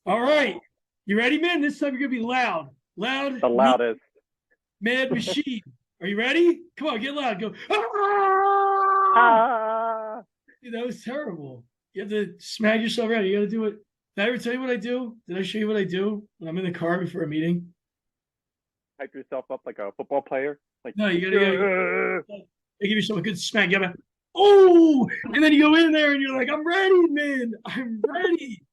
All right. You ready, man? This time you're going to be loud. Loud, The loudest. mad machine. Are you ready? Come on, get loud. Go. Ah! Ah! Dude, that was terrible. You have to smack yourself around. You got to do it. Did I ever tell you what I do? Did I show you what I do when I'm in the car before a meeting? Hype yourself up like a football player. Like, No, you got "Yeah." to give yourself a good smack. You got to, oh, and then you go in there and you're like, I'm ready, man. I'm ready.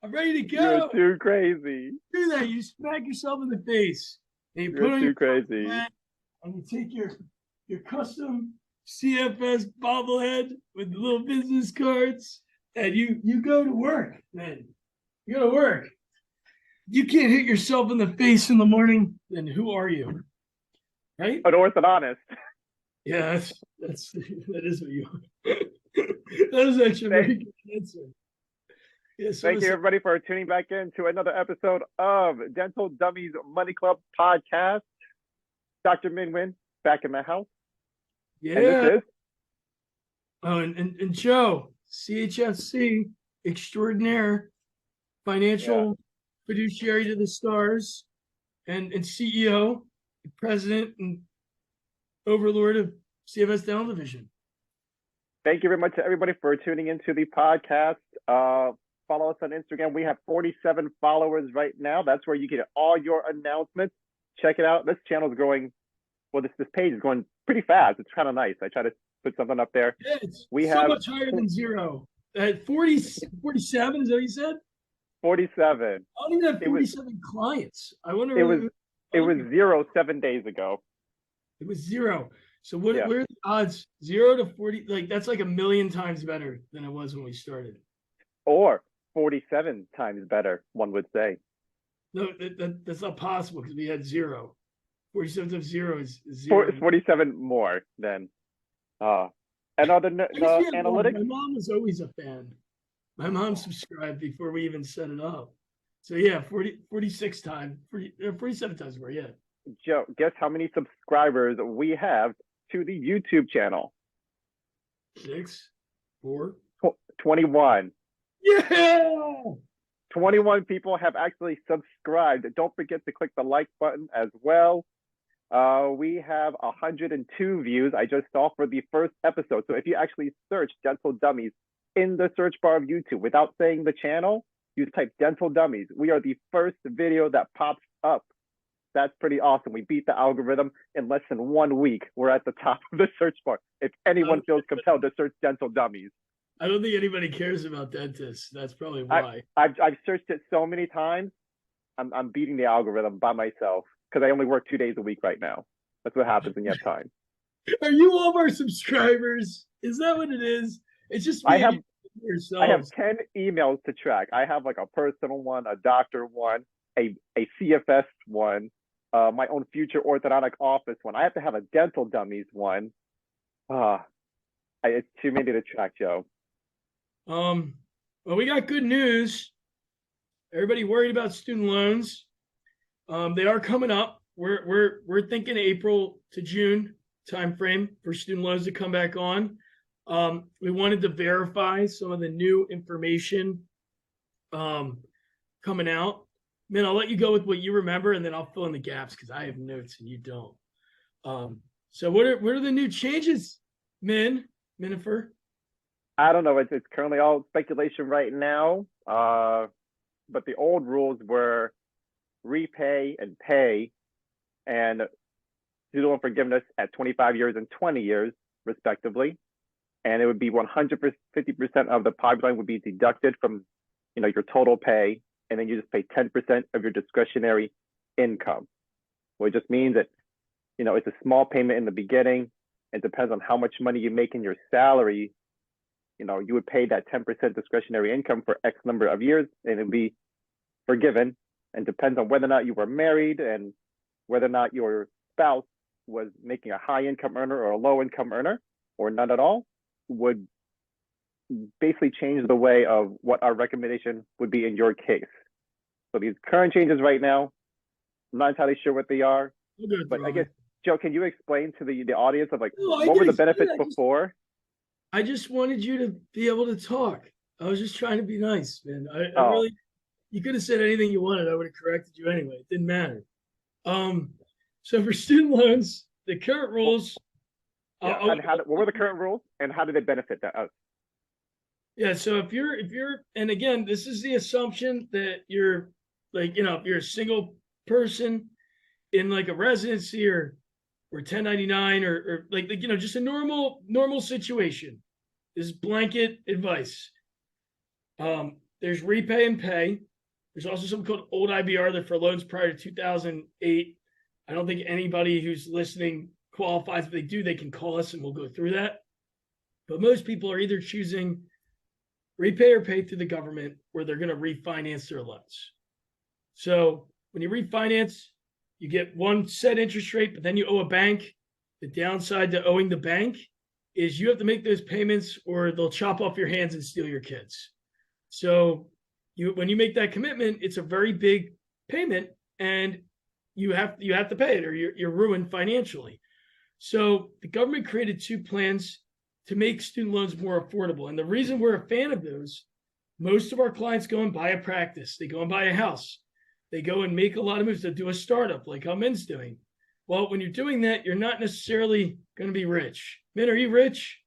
I'm ready to You're go. too crazy. Do that. You smack yourself in the face and you You're put on your too crazy. hat and you take your custom CFS bobblehead with the little business cards and you go to work, man. You go to work. You can't hit yourself in the face in the morning, then who are you? Right? An orthodontist. Yeah, that is what you are. That is actually a very good answer. Yeah, so Thank you, everybody, for tuning back in to another episode of Dental Dummies Money Club podcast. Dr. Minwin back in the house. yeah. And this is Oh, and Joe, CHFC extraordinaire, financial fiduciary to the stars, and CEO, president, and overlord of CFS Dental Division. Thank you very much to everybody for tuning into the podcast. Follow us on Instagram. We have 47 followers right now. That's where you get all your announcements. Check it out. This channel is growing. Well, this page is going pretty fast. It's kind of nice. I try to put something up there. Yeah, it's We so have much higher than zero. At 47, is that what you said? 47. I don't even have 47 clients. I wonder. It was 0 7 days ago. It was zero. So what are the odds? 0 to 40, like that's like a million times better than it was when we started. Or 47 times better, one would say. No, that's not possible because we had zero. 47 times zero is zero. 47 more than. And other analytics. My mom was always a fan. My mom subscribed before we even set it up. So yeah, 46 times, 47 times more, yeah. Joe, guess how many subscribers we have to the YouTube channel? 6, 4, 21. Yeah. 21 people have actually subscribed. Don't forget to click the like button as well. We have 102 views I just saw for the first episode. So if you actually search Dental Dummies in the search bar of YouTube without saying the channel, you type Dental Dummies. We are the first video that pops up. That's pretty awesome. We beat the algorithm in less than 1 week. We're at the top of the search bar. If anyone feels compelled to search Dental Dummies. I don't think anybody cares about dentists. That's probably why. I've searched it so many times. I'm beating the algorithm by myself because I only work 2 days a week right now. That's what happens when you have time. Are you all of our subscribers? Is that what it is? It's just I have 10 emails to track. I have like a personal one, a doctor one, a CFS one, my own future orthodontic office one. I have to have a Dental Dummies one. It's too many to track, Joe. Well, we got good news. Everybody worried about student loans. They are coming up. We're thinking April to June timeframe for student loans to come back on. We wanted to verify some of the new information coming out. Man, I'll let you go with what you remember, and then I'll fill in the gaps because I have notes and you don't. So what are the new changes, Minifer? I don't know. It's currently all speculation right now. But the old rules were REPAE and PAYE, and student loan forgiveness at 25 years and 20 years, respectively. And it would be 150% of the pipeline would be deducted from, your total pay, and then you just pay 10% of your discretionary income. Well, it just means that, it's a small payment in the beginning. It depends on how much money you make in your salary. You would pay that 10% discretionary income for X number of years, and it would be forgiven. And depends on whether or not you were married and whether or not your spouse was making a high income earner or a low income earner or none at all, would basically change the way of what our recommendation would be in your case. So these current changes right now, I'm not entirely sure what they are, but I guess, Joe, can you explain to the audience of what were the benefits before? I just wanted you to be able to talk. I was just trying to be nice, man. I really, You could have said anything you wanted. I would have corrected you anyway. It didn't matter. So for student loans, the current rules. Yeah. And what were the current rules, and how did it benefit us? Yeah. So if you're, and again, this is the assumption that you're like, if you're a single person in like a residency or 1099 or like just a normal situation. This is blanket advice. There's REPAE and PAYE. There's also something called old IBR that for loans prior to 2008. I don't think anybody who's listening qualifies. If they do, they can call us and we'll go through that. But most people are either choosing REPAE or PAYE through the government, where they're going to refinance their loans. So when you refinance, you get one set interest rate, but then you owe a bank. The downside to owing the bank is you have to make those payments or they'll chop off your hands and steal your kids. So when you make that commitment, it's a very big payment and you have to pay it or you're ruined financially. So the government created two plans to make student loans more affordable. And the reason we're a fan of those, most of our clients go and buy a practice. They go and buy a house. They go and make a lot of moves to do a startup like how Min's doing. Well, when you're doing that, you're not necessarily going to be rich. Min, are you rich?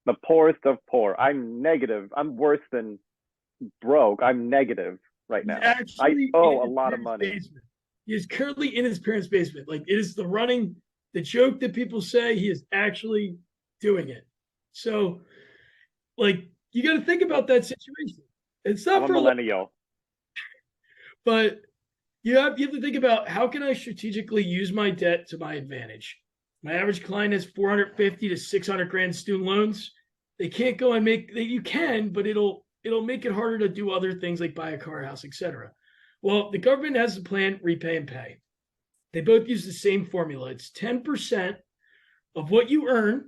The poorest of poor. I'm negative. I'm worse than broke. I'm negative right now. I owe a lot of money. Basement. He is currently in his parents' basement. Like it is the joke that people say, he is actually doing it. So like you got to think about that situation. It's not for a millennial. But you have to think about, how can I strategically use my debt to my advantage? My average client has 450 to 600 grand student loans. They can't go and you can, but it'll make it harder to do other things like buy a car, house, etc. Well, the government has a plan, REPAE and PAYE. They both use the same formula. It's 10% of what you earn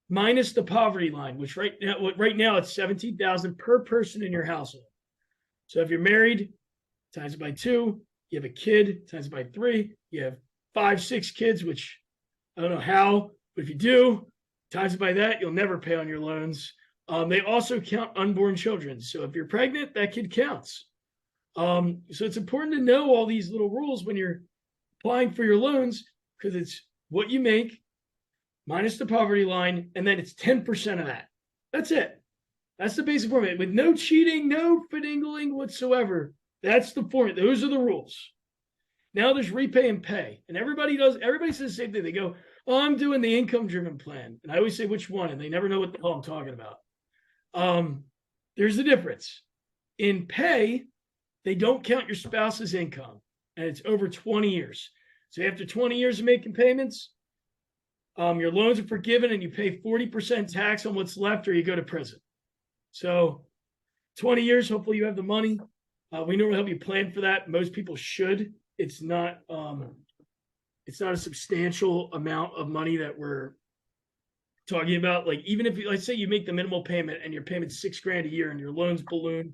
minus the poverty line, which right now it's $17,000 per person in your household. So if you're married, times it by 2, you have a kid, times it by 3, you have 5, 6 kids, which I don't know how, but if you do, times it by that, you'll never pay on your loans. They also count unborn children. So if you're pregnant, that kid counts. So it's important to know all these little rules when you're applying for your loans, because it's what you make minus the poverty line, and then it's 10% of that. That's it. That's the basic formula with no cheating, no finagling whatsoever. That's the formula. Those are the rules. Now there's REPAE and PAYE. And everybody says the same thing. They go, oh, I'm doing the income-driven plan. And I always say, which one? And they never know what the hell I'm talking about. There's the difference. In PAYE, they don't count your spouse's income. And it's over 20 years. So after 20 years of making payments, your loans are forgiven and you pay 40% tax on what's left, or you go to prison. So 20 years, hopefully you have the money. We normally help you plan for that. Most people should. It's not a substantial amount of money that we're talking about. Like even if let's say you make the minimal payment and your payment's $6,000 a year and your loans balloon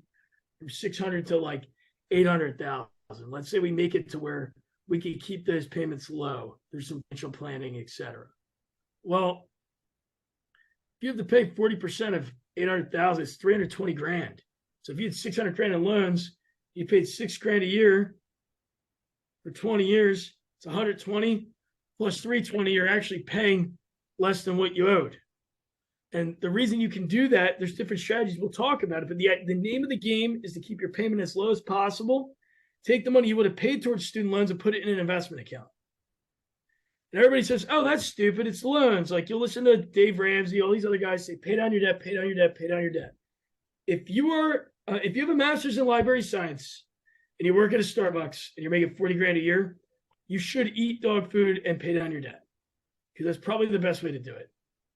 from 600 to like 800,000. Let's say we make it to where we can keep those payments low. There's some financial planning, etc. Well, if you have to pay 40% of 800,000, it's 320 grand. So if you had 600 grand in loans, you paid $6,000 a year for 20 years. It's 120 plus 320. You're actually paying less than what you owed. And the reason you can do that, there's different strategies. We'll talk about it. But the name of the game is to keep your payment as low as possible. Take the money you would have paid towards student loans and put it in an investment account. And everybody says, oh, that's stupid. It's loans. Like you'll listen to Dave Ramsey, all these other guys say, pay down your debt, pay down your debt, pay down your debt. If you have a master's in library science and you work at a Starbucks and you're making 40 grand a year, you should eat dog food and pay down your debt, because that's probably the best way to do it.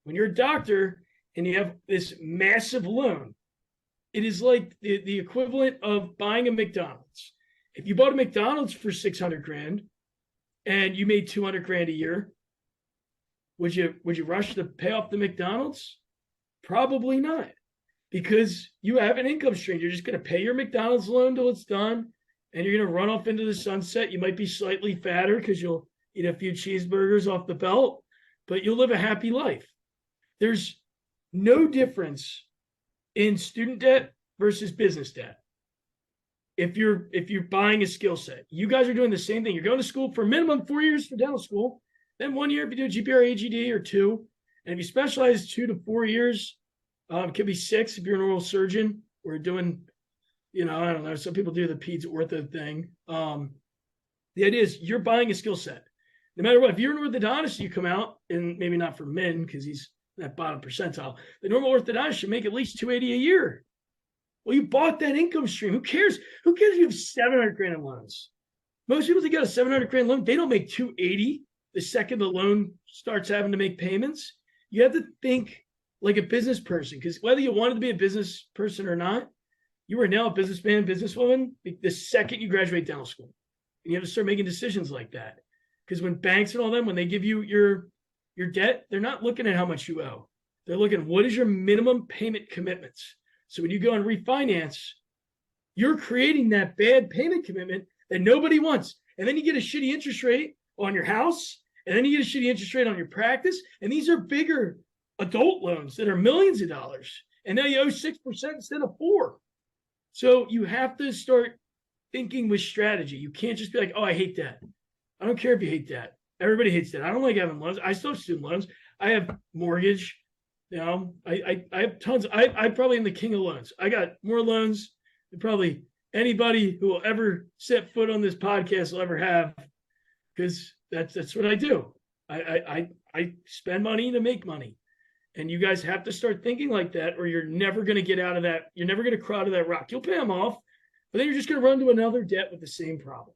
When you're a doctor and you have this massive loan, it is like the equivalent of buying a McDonald's. If you bought a McDonald's for 600 grand and you made 200 grand a year, would you rush to pay off the McDonald's? Probably not, because you have an income stream. You're just going to pay your McDonald's loan till it's done, and you're going to run off into the sunset. You might be slightly fatter because you'll eat a few cheeseburgers off the belt, but you'll live a happy life. There's no difference in student debt versus business debt. if you're buying a skill set. You guys are doing the same thing. You're going to school for minimum 4 years for dental school, then 1 year if you do a GPR AGD or 2. And if you specialize 2 to 4 years, it could be 6 if you're an oral surgeon or doing, I don't know. Some people do the peds ortho thing. The idea is you're buying a skill set. No matter what, if you're an orthodontist, you come out, and maybe not for men because he's that bottom percentile. The normal orthodontist should make at least $280 a year. Well, you bought that income stream. Who cares? Who cares if you have 700 grand in loans? Most people that got a 700 grand loan, they don't make 280 the second the loan starts having to make payments. You have to think like a business person, because whether you wanted to be a business person or not, you are now a businessman, businesswoman the second you graduate dental school. And you have to start making decisions like that. Because when banks and all them, when they give you your debt, they're not looking at how much you owe. They're looking at what is your minimum payment commitments. So when you go and refinance, you're creating that bad payment commitment that nobody wants. And then you get a shitty interest rate on your house, and then you get a shitty interest rate on your practice. And these are bigger adult loans that are millions of dollars. And now you owe 6% instead of 4%. So you have to start thinking with strategy. You can't just be like, oh, I hate that. I don't care if you hate that. Everybody hates that. I don't like having loans. I still have student loans. I have mortgage. I have tons. I probably am the king of loans. I got more loans than probably anybody who will ever set foot on this podcast will ever have, because that's what I do. I spend money to make money. And you guys have to start thinking like that, or you're never going to get out of that. You're never going to crawl out of that rock. You'll pay them off, but then you're just going to run into another debt with the same problem.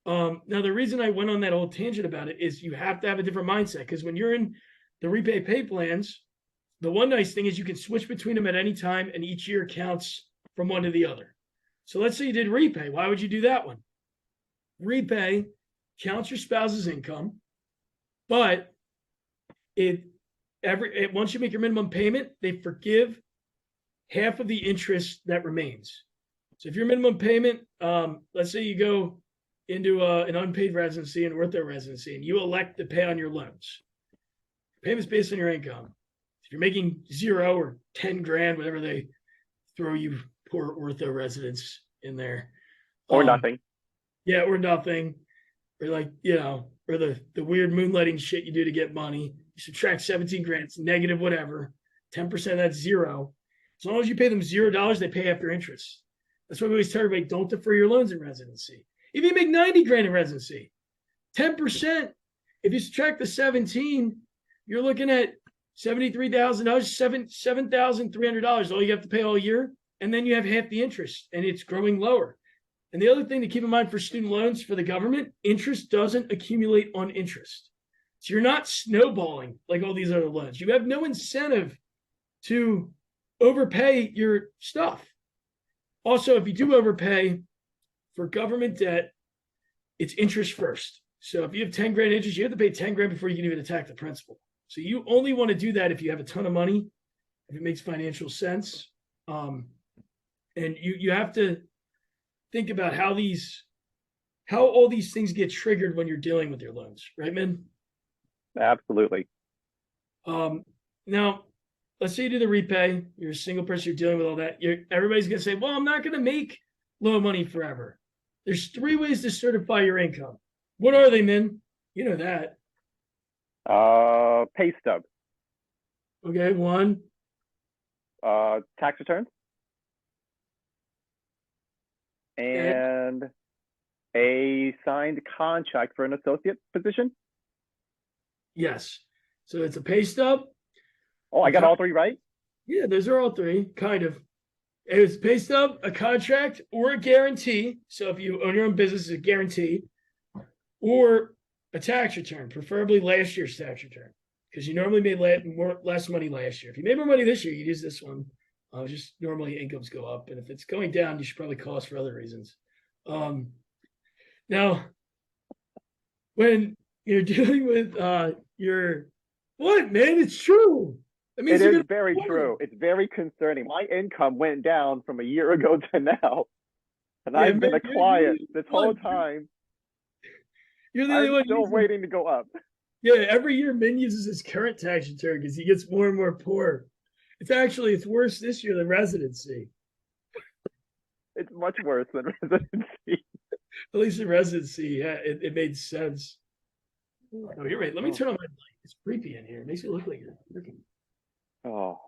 Now, the reason I went on that whole tangent about it is you have to have a different mindset, because when you're in the REPAE pay plans, the one nice thing is you can switch between them at any time, and each year counts from one to the other. So let's say you did REPAE. Why would you do that one? REPAE counts your spouse's income, but once you make your minimum payment, they forgive half of the interest that remains. So if your minimum payment, let's say you go into an unpaid residency, an ortho residency, and you elect to pay on your loans. Payments based on your income. If you're making 0 or 10 grand, whatever they throw you poor ortho residents in there. Or nothing. Yeah, or nothing. Or like, or the weird moonlighting shit you do to get money. You subtract 17 grand, it's negative whatever. 10%, that's 0. As long as you pay them $0, they pay after interest. That's why we always tell everybody, don't defer your loans in residency. If you make 90 grand in residency, 10%, if you subtract the 17, you're looking at $73,000, $7,300, all you have to pay all year. And then you have half the interest, and it's growing lower. And the other thing to keep in mind for student loans for the government, interest doesn't accumulate on interest. So you're not snowballing like all these other loans. You have no incentive to overpay your stuff. Also, if you do overpay for government debt, it's interest first. So if you have 10 grand interest, you have to pay 10 grand before you can even attack the principal. So you only want to do that if you have a ton of money, if it makes financial sense. And you have to think about how all these things get triggered when you're dealing with your loans, right, man? Absolutely. Now, let's say you do the REPAE, you're a single person, you're dealing with all that. Everybody's going to say, well, I'm not going to make low money forever. There's 3 ways to certify your income. What are they, Min? You know that. Pay stub. Okay, 1. Tax returns. And a signed contract for an associate position. Yes. So it's a pay stub. Oh, I got all 3 right? Yeah, those are all 3, kind of. It's a pay stub, a contract, or a guarantee. So if you own your own business, it's a guarantee. Or a tax return, preferably last year's tax return, because you normally made less money last year. If you made more money this year, you use this one. Just normally incomes go up, and if it's going down, you should probably call us for other reasons. Now, when you're dealing with what, man? It's true. It is very true. It's very concerning. My income went down from a year ago to now, and I've been a client this whole time. You're the only one still waiting to go up. Yeah, every year Min uses his current tax return because he gets more and more poor. It's worse this year than residency. It's much worse than residency. At least in residency, yeah, it made sense. Oh, you're right. Let me turn on my light. It's creepy in here. It makes it look like you're looking. Oh,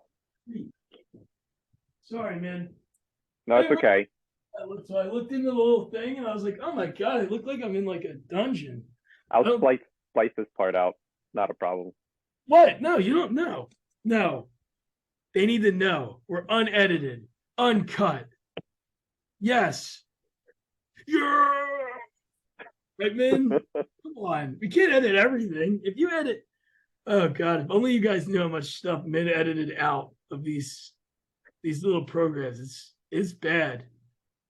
Sorry, man. no, it's okay. So I looked into the little thing and I was like, oh my God, it looked like I'm in like a dungeon. I'll splice this part out. Not a problem. What? No, you don't know. No. They need to know. We're unedited, uncut. Yes. Yeah. Right, man? Come on. We can't edit everything. If you edit, oh God, if only you guys knew how much stuff Min edited out of these little programs. It's bad.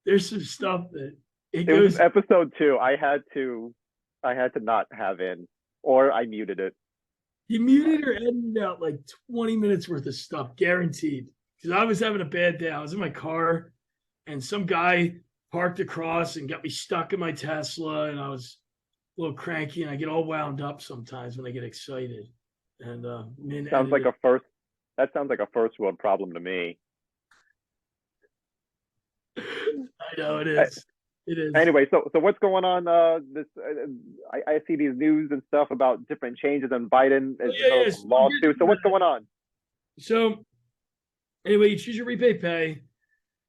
There's some stuff that it goes. Was episode 2. I had to not have in, or I muted it. You muted or edited out like 20 minutes worth of stuff, guaranteed. Because I was having a bad day. I was in my car, and some guy parked across and got me stuck in my Tesla, and I was a little cranky, and I get all wound up sometimes when I get excited. And Min sounds like edited. that sounds like a first world problem to me. I know it is. It is. Anyway, so what's going on? I see these news and stuff about different changes in Biden lawsuit. So what's going on? So anyway, you choose your repay pay.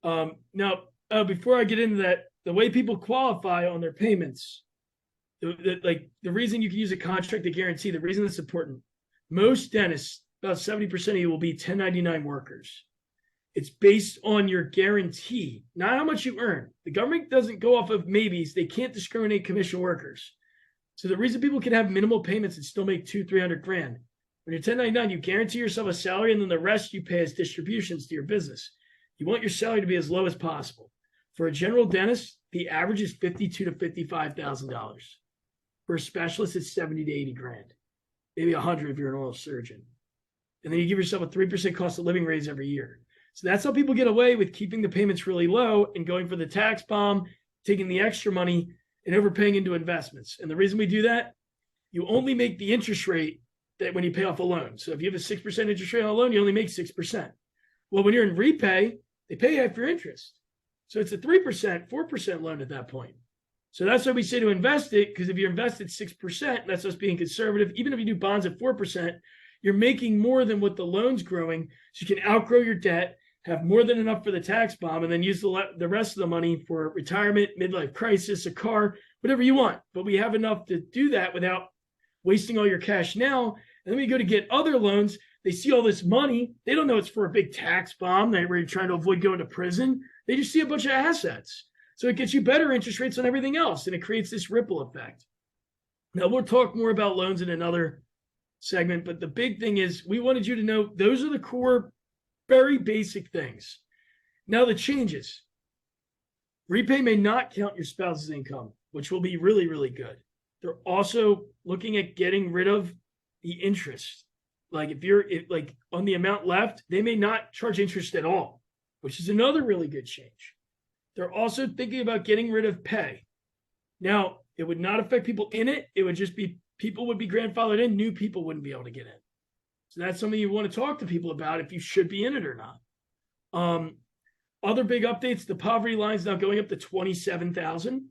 Now, before I get into that, the way people qualify on their payments, the reason you can use a contract to guarantee, the reason that's important, most dentists, about 70% of you will be 1099 workers. It's based on your guarantee, not how much you earn. The government doesn't go off of maybes. They can't discriminate commission workers. So the reason people can have minimal payments and still make $200,000-300,000. When you're 1099, you guarantee yourself a salary, and then the rest you pay as distributions to your business. You want your salary to be as low as possible. For a general dentist, the average is $52,000 to $55,000. For a specialist, it's $70,000 to $80,000, maybe $100,000 if you're an oral surgeon. And then you give yourself a 3% cost of living raise every year. So that's how people get away with keeping the payments really low and going for the tax bomb, taking the extra money and overpaying into investments. And the reason we do that, you only make the interest rate that when you pay off a loan. So if you have a 6% interest rate on a loan, you only make 6%. Well, when you're in repay, they pay half your interest. So it's a 3%, 4% loan at that point. So that's why we say to invest it, because if you invest at 6%, that's us being conservative. Even if you do bonds at 4%, you're making more than what the loan's growing. So you can outgrow your debt, have more than enough for the tax bomb, and then use the rest of the money for retirement, midlife crisis, a car, whatever you want. But we have enough to do that without wasting all your cash now. And then we go to get other loans. They see all this money. They don't know it's for a big tax bomb where you're trying to avoid going to prison. They just see a bunch of assets. So it gets you better interest rates on everything else, and it creates this ripple effect. Now, we'll talk more about loans in another segment, but the big thing is we wanted you to know those are the core, very basic things. Now, the changes. REPAE may not count your spouse's income, which will be really, really good. They're also looking at getting rid of the interest. Like if on the amount left, they may not charge interest at all, which is another really good change. They're also thinking about getting rid of pay. Now, it would not affect people in it. It would just be people would be grandfathered in. New people wouldn't be able to get in. So that's something you want to talk to people about if you should be in it or not. Other big updates, the poverty line is now going up to 27,000.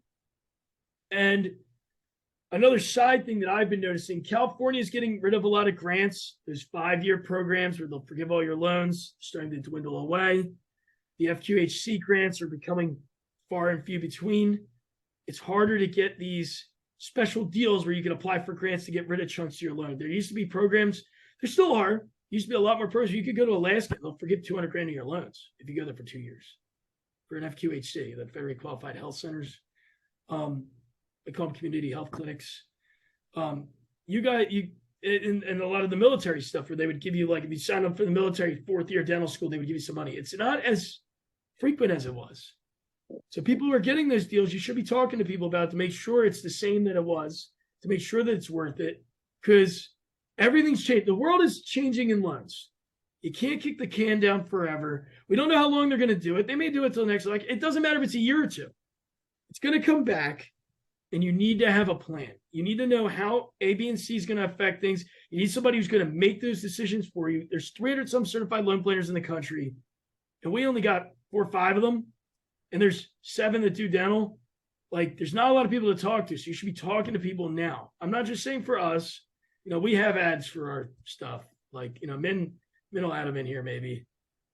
And another side thing that I've been noticing, California is getting rid of a lot of grants. There's 5-year programs where they'll forgive all your loans, starting to dwindle away. The FQHC grants are becoming far and few between. It's harder to get these special deals where you can apply for grants to get rid of chunks of your loan. There used to be programs, there still are. There used to be a lot more programs. You could go to Alaska and they'll forgive $200,000 of your loans if you go there for 2 years for an FQHC, the Federally Qualified Health Centers. They call them community health clinics. And a lot of the military stuff where they would give you, like, if you sign up for the military 4th-year dental school, they would give you some money. It's not as frequent as it was. So people who are getting those deals, you should be talking to people about it to make sure it's the same that it was, to make sure that it's worth it, because everything's changed. The world is changing in loans. You can't kick the can down forever. We don't know how long they're going to do it. They may do it till next, it doesn't matter if it's a year or two. It's going to come back, and you need to have a plan. You need to know how A, B, and C is going to affect things. You need somebody who's going to make those decisions for you. There's 300 some certified loan planners in the country, and we only got 4 or 5 of them. and there's 7 that do dental. Like, there's not a lot of people to talk to, so you should be talking to people now. I'm not just saying for us. We have ads for our stuff. Like, Min will add them in here maybe.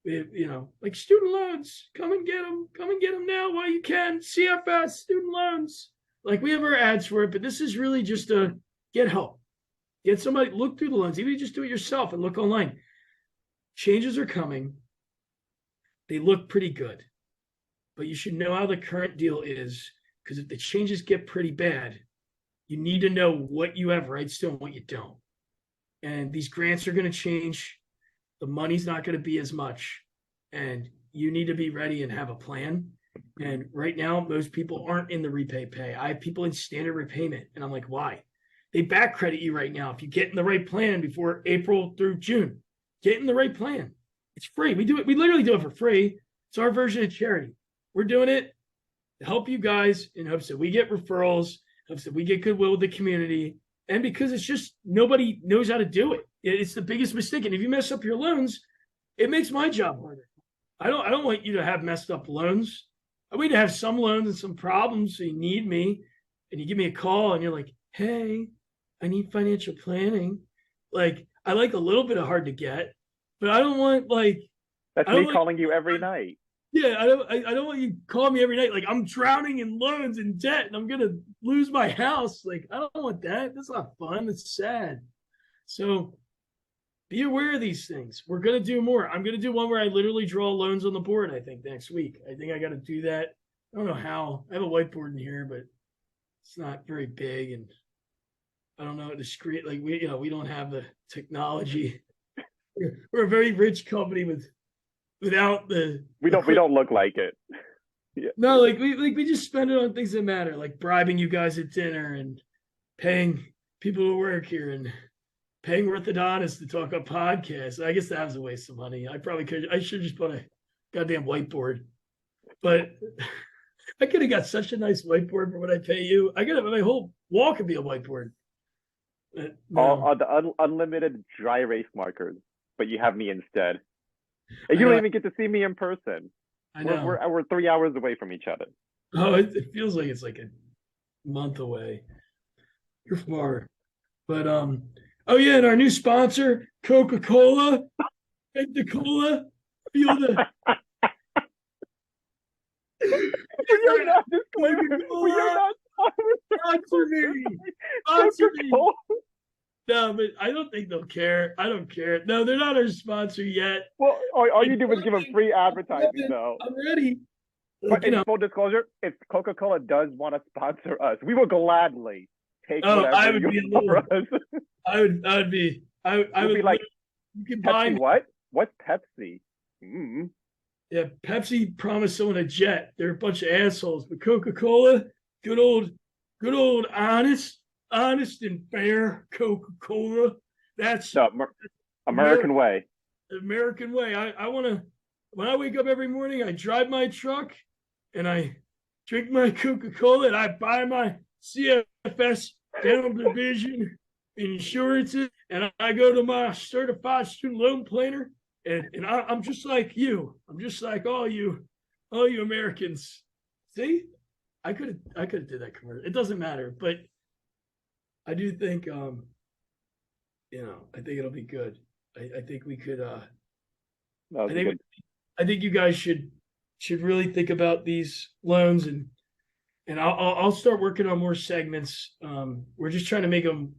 Like student loans, come and get them. Come and get them now while you can. CFS, student loans. Like, we have our ads for it, but this is really just to get help. Get somebody, look through the loans. Even just do it yourself and look online. Changes are coming. They look pretty good, but you should know how the current deal is, because if the changes get pretty bad, you need to know what you have rights to and what you don't. And these grants are going to change. The money's not going to be as much, and you need to be ready and have a plan. And right now, most people aren't in the REPAE pay. I have people in standard repayment, and I'm like, why? They back credit you right now if you get in the right plan before April through June. Get in the right plan. It's free. We do it. We literally do it for free. It's our version of charity. We're doing it to help you guys in hopes that we get referrals, hopes that we get goodwill with the community, and because it's just nobody knows how to do it. It's the biggest mistake. And if you mess up your loans, it makes my job harder. I don't want you to have messed up loans. I want you to have some loans and some problems, so you need me, and you give me a call, and you're like, hey, I need financial planning. Like, I like a little bit of hard to get, but I don't want That's me calling you every night. Yeah, I don't want you calling me every night like I'm drowning in loans and debt and I'm gonna lose my house. Like, I don't want that. That's not fun. It's sad. So be aware of these things. We're gonna do more. I'm gonna do one where I literally draw loans on the board, I think, next week. I think I gotta do that. I don't know how. I have a whiteboard in here, but it's not very big, and I don't know how to create. Like, we don't have the technology. We're a very rich company without the. We don't look like it. Yeah. No, we just spend it on things that matter, like bribing you guys at dinner and paying people to work here and paying orthodontists to talk on podcasts. I guess that was a waste of money. I should just put a goddamn whiteboard. But I could have got such a nice whiteboard for what I pay you. My whole wall could be a whiteboard. No. All the unlimited dry erase markers, but you have me instead. And you don't even get to see me in person. I know. We're 3 hours away from each other. Oh, it feels like it's like a month away. You're far. But oh yeah, and our new sponsor, Coca-Cola. Take the cola. Feel the We are not sponsor me. Sponsor me. No, but I don't think they'll care. I don't care. No, they're not our sponsor yet. Well, all you do is give them free advertising, though. I'm ready. But in full disclosure, if Coca-Cola does want to sponsor us, we will gladly take whatever I would you be a little. us. I would be. I would be like, you can Pepsi, buy me. what? What's Pepsi? Mm. Yeah, Pepsi promised someone a jet. They're a bunch of assholes. But Coca-Cola, good old honest and fair Coca-Cola. That's the American way. American way. I want to, when I wake up every morning, I drive my truck and I drink my Coca-Cola and I buy my CFS dental division insurances and I go to my certified student loan planner and I'm just like you. I'm just like all you Americans. See, I could have did that commercial. It doesn't matter, but I do think I think it'll be good. I think we could I think you guys should really think about these loans and I'll start working on more segments. We're just trying to make them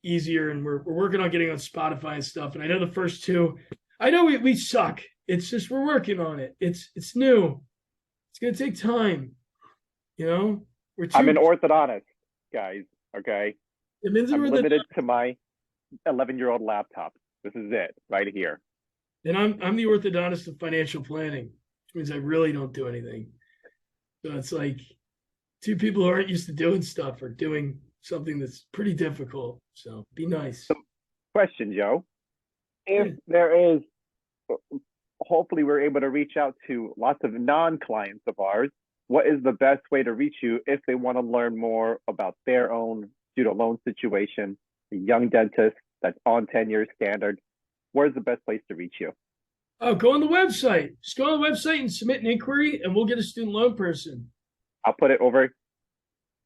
easier and we're working on getting on Spotify and stuff. And I know the first two, I know we suck. It's just we're working on it. It's new. It's gonna take time. I'm an orthodontist, guys. Okay. I'm limited to my 11-year-old laptop. This is it right here. And I'm the orthodontist of financial planning, which means I really don't do anything. So it's like two people who aren't used to doing stuff are doing something that's pretty difficult. So be nice. Question, Joe. If there is, hopefully we're able to reach out to lots of non-clients of ours. What is the best way to reach you if they want to learn more about their own student loan situation, a young dentist that's on 10 years standard? Where's the best place to reach you? Oh, go on the website. Just go on the website and submit an inquiry, and we'll get a student loan person. I'll put it over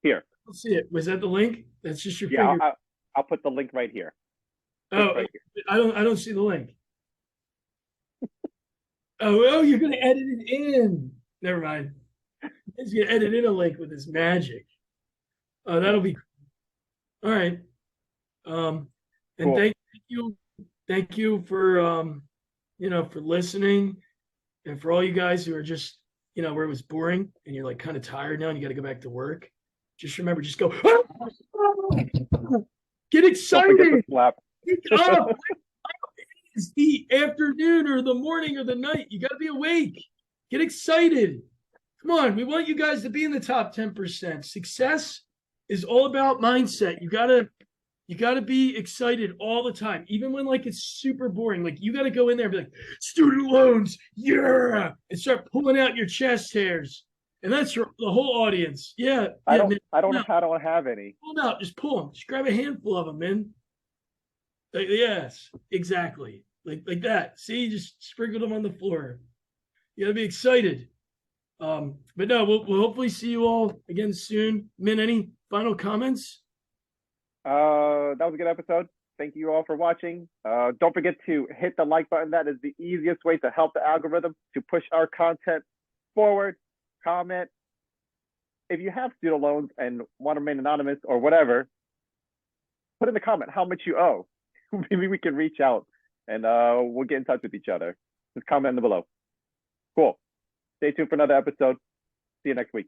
here. Let's see it. Was that the link? That's just your Yeah, finger. I'll put the link right here. Oh, Right here. I don't see the link. Oh, you're gonna edit it in. Never mind. He's gonna edit in a link with his magic. Oh, that'll be all right. And Cool. thank you for for listening, and for all you guys who are just where it was boring and you're like kind of tired now and you got to go back to work. Just remember, just go. Get Don't forget excited. to slap. Wake up. It's the afternoon or the morning or the night. You got to be awake. Get excited. Come on. We want you guys to be in the top 10%. Success is all about mindset. You gotta be excited all the time, even when like it's super boring. Like you gotta go in there and be like, student loans, yeah, and start pulling out your chest hairs. And that's the whole audience. Yeah, I man. don't have any. Pull them out. Just pull them. Just grab a handful of them, man. Like, yes, exactly. Like that. See, just sprinkle them on the floor. You gotta be excited. But no, we'll hopefully see you all again soon. Min, any final comments? That was a good episode. Thank you all for watching. Don't forget to hit the like button. That is the easiest way to help the algorithm to push our content forward. Comment. If you have student loans and want to remain anonymous or whatever, put in the comment how much you owe. Maybe we can reach out and we'll get in touch with each other. Just comment below. Cool. Stay tuned for another episode. See you next week.